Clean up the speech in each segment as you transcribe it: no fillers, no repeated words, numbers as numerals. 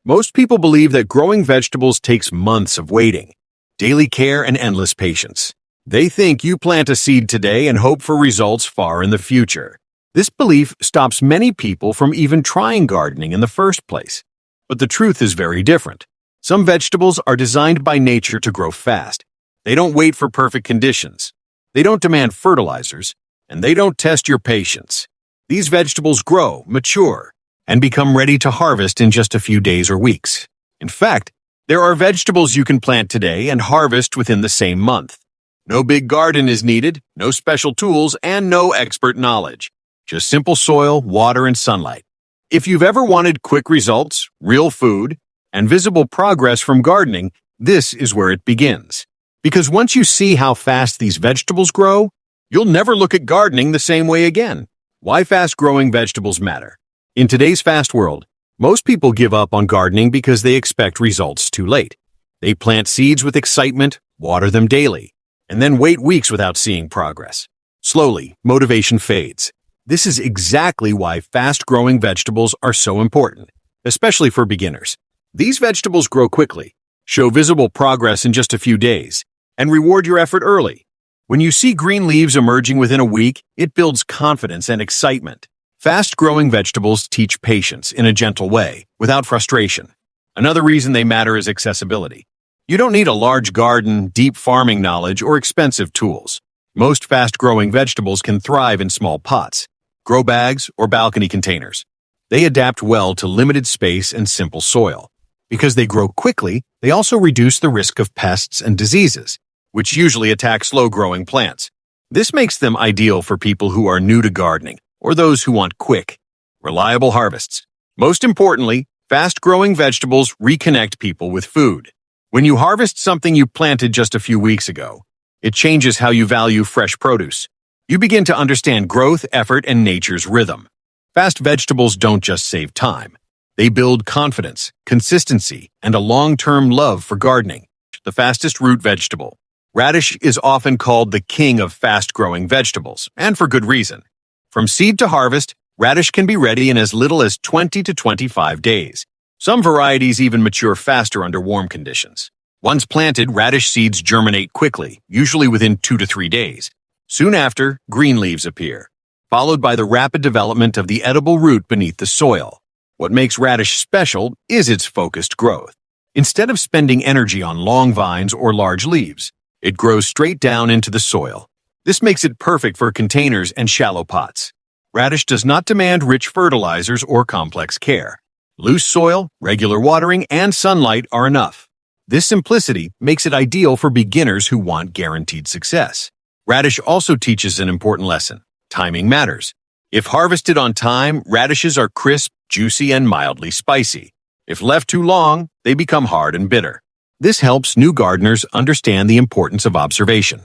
Most people believe that growing vegetables takes months of waiting, daily care, and endless patience. They think you plant a seed today and hope for results far in the future. This belief stops many people from even trying gardening in the first place. But the truth is very different. Some vegetables are designed by nature to grow fast. They don't wait for perfect conditions. They don't demand fertilizers, and they don't test your patience. These vegetables grow, mature, and become ready to harvest in just a few days or weeks. In fact, there are vegetables you can plant today and harvest within the same month. No big garden is needed, no special tools, and no expert knowledge. Just simple soil, water, and sunlight. If you've ever wanted quick results, real food, and visible progress from gardening, this is where it begins. Because once you see how fast these vegetables grow, you'll never look at gardening the same way again. Why fast-growing vegetables matter? In today's fast world, most people give up on gardening because they expect results too late. They plant seeds with excitement, water them daily, and then wait weeks without seeing progress. Slowly, motivation fades. This is exactly why fast-growing vegetables are so important, especially for beginners. These vegetables grow quickly, show visible progress in just a few days, and reward your effort early. When you see green leaves emerging within a week, it builds confidence and excitement. Fast-growing vegetables teach patience in a gentle way, without frustration. Another reason they matter is accessibility. You don't need a large garden, deep farming knowledge, or expensive tools. Most fast-growing vegetables can thrive in small pots, grow bags, or balcony containers. They adapt well to limited space and simple soil. Because they grow quickly, they also reduce the risk of pests and diseases, which usually attack slow-growing plants. This makes them ideal for people who are new to gardening, or those who want quick, reliable harvests. Most importantly, fast-growing vegetables reconnect people with food. When you harvest something you planted just a few weeks ago, it changes how you value fresh produce. You begin to understand growth, effort, and nature's rhythm. Fast vegetables don't just save time. They build confidence, consistency, and a long-term love for gardening. The fastest root vegetable. Radish is often called the king of fast-growing vegetables, and for good reason. From seed to harvest, radish can be ready in as little as 20 to 25 days. Some varieties even mature faster under warm conditions. Once planted, radish seeds germinate quickly, usually within 2 to 3 days. Soon after, green leaves appear, followed by the rapid development of the edible root beneath the soil. What makes radish special is its focused growth. Instead of spending energy on long vines or large leaves, it grows straight down into the soil. This makes it perfect for containers and shallow pots. Radish does not demand rich fertilizers or complex care. Loose soil, regular watering, and sunlight are enough. This simplicity makes it ideal for beginners who want guaranteed success. Radish also teaches an important lesson. Timing matters. If harvested on time, radishes are crisp, juicy, and mildly spicy. If left too long, they become hard and bitter. This helps new gardeners understand the importance of observation.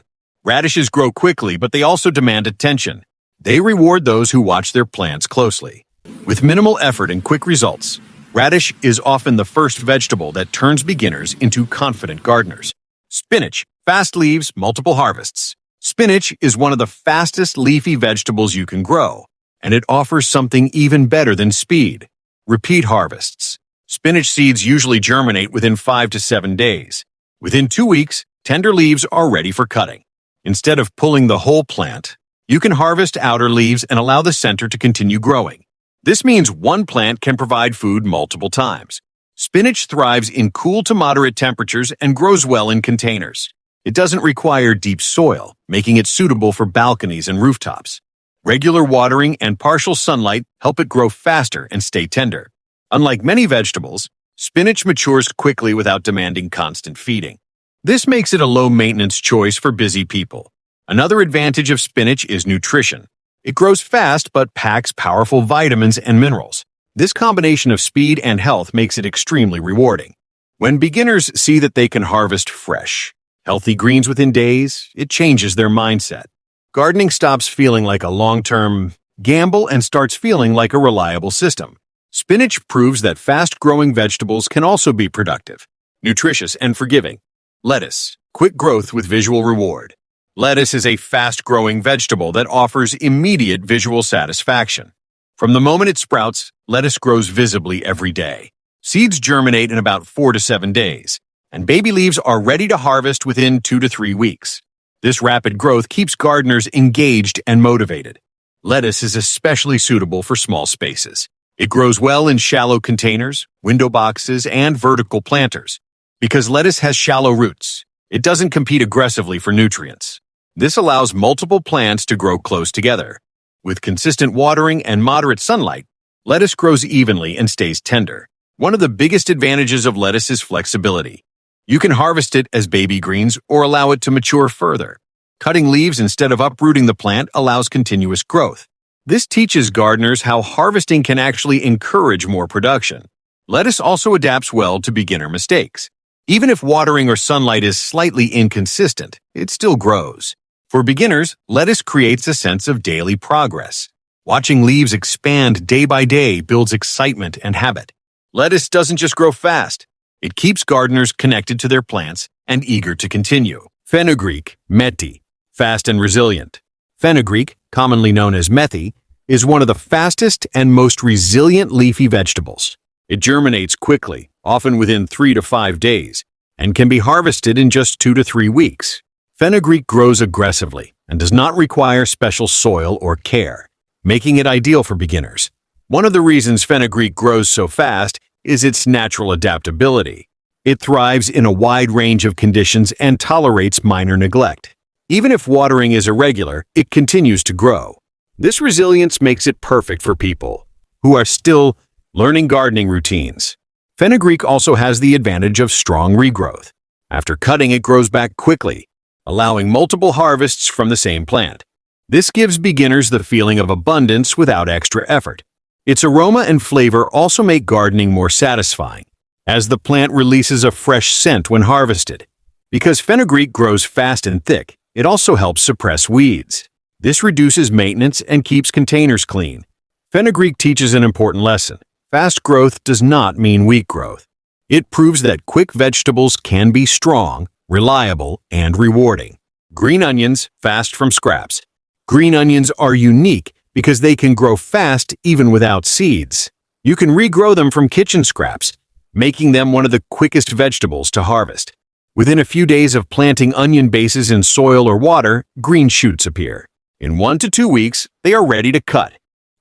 Radishes grow quickly, but they also demand attention. They reward those who watch their plants closely. With minimal effort and quick results, radish is often the first vegetable that turns beginners into confident gardeners. Spinach, fast leaves, multiple harvests. Spinach is one of the fastest leafy vegetables you can grow, and it offers something even better than speed: repeat harvests. Spinach seeds usually germinate within 5 to 7 days. Within 2 weeks, tender leaves are ready for cutting. Instead of pulling the whole plant, you can harvest outer leaves and allow the center to continue growing. This means one plant can provide food multiple times. Spinach thrives in cool to moderate temperatures and grows well in containers. It doesn't require deep soil, making it suitable for balconies and rooftops. Regular watering and partial sunlight help it grow faster and stay tender. Unlike many vegetables, spinach matures quickly without demanding constant feeding. This makes it a low-maintenance choice for busy people. Another advantage of spinach is nutrition. It grows fast but packs powerful vitamins and minerals. This combination of speed and health makes it extremely rewarding. When beginners see that they can harvest fresh, healthy greens within days, it changes their mindset. Gardening stops feeling like a long-term gamble and starts feeling like a reliable system. Spinach proves that fast-growing vegetables can also be productive, nutritious, and forgiving. Lettuce, quick growth with visual reward. Lettuce is a fast-growing vegetable that offers immediate visual satisfaction. From the moment it sprouts, lettuce grows visibly every day. Seeds germinate in about 4 to 7 days, and baby leaves are ready to harvest within 2 to 3 weeks. This rapid growth keeps gardeners engaged and motivated. Lettuce is especially suitable for small spaces. It grows well in shallow containers, window boxes, and vertical planters. Because lettuce has shallow roots, it doesn't compete aggressively for nutrients. This allows multiple plants to grow close together. With consistent watering and moderate sunlight, lettuce grows evenly and stays tender. One of the biggest advantages of lettuce is flexibility. You can harvest it as baby greens or allow it to mature further. Cutting leaves instead of uprooting the plant allows continuous growth. This teaches gardeners how harvesting can actually encourage more production. Lettuce also adapts well to beginner mistakes. Even if watering or sunlight is slightly inconsistent, it still grows. For beginners, lettuce creates a sense of daily progress. Watching leaves expand day by day builds excitement and habit. Lettuce doesn't just grow fast. It keeps gardeners connected to their plants and eager to continue. Fenugreek, Methi, fast and resilient. Fenugreek, commonly known as Methi, is one of the fastest and most resilient leafy vegetables. It germinates quickly, often within 3 to 5 days, and can be harvested in just 2 to 3 weeks. Fenugreek grows aggressively and does not require special soil or care, making it ideal for beginners. One of the reasons fenugreek grows so fast is its natural adaptability. It thrives in a wide range of conditions and tolerates minor neglect. Even if watering is irregular, it continues to grow. This resilience makes it perfect for people who are still learning gardening routines. Fenugreek also has the advantage of strong regrowth. After cutting, it grows back quickly, allowing multiple harvests from the same plant. This gives beginners the feeling of abundance without extra effort. Its aroma and flavor also make gardening more satisfying, as the plant releases a fresh scent when harvested. Because fenugreek grows fast and thick, it also helps suppress weeds. This reduces maintenance and keeps containers clean. Fenugreek teaches an important lesson. Fast growth does not mean weak growth. It proves that quick vegetables can be strong, reliable, and rewarding. Green onions, fast from scraps. Green onions are unique because they can grow fast even without seeds. You can regrow them from kitchen scraps, making them one of the quickest vegetables to harvest. Within a few days of planting onion bases in soil or water, green shoots appear. In 1 to 2 weeks, they are ready to cut.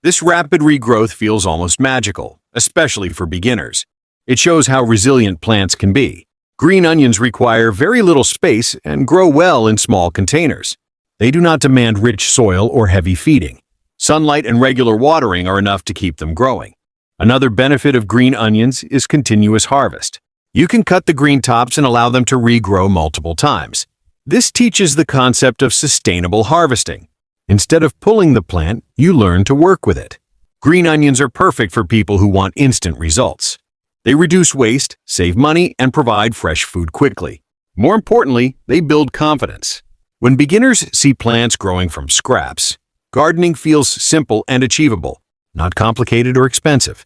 This rapid regrowth feels almost magical, especially for beginners. It shows how resilient plants can be. Green onions require very little space and grow well in small containers. They do not demand rich soil or heavy feeding. Sunlight and regular watering are enough to keep them growing. Another benefit of green onions is continuous harvest. You can cut the green tops and allow them to regrow multiple times. This teaches the concept of sustainable harvesting. Instead of pulling the plant, you learn to work with it. Green onions are perfect for people who want instant results. They reduce waste, save money, and provide fresh food quickly. More importantly, they build confidence. When beginners see plants growing from scraps, gardening feels simple and achievable, not complicated or expensive.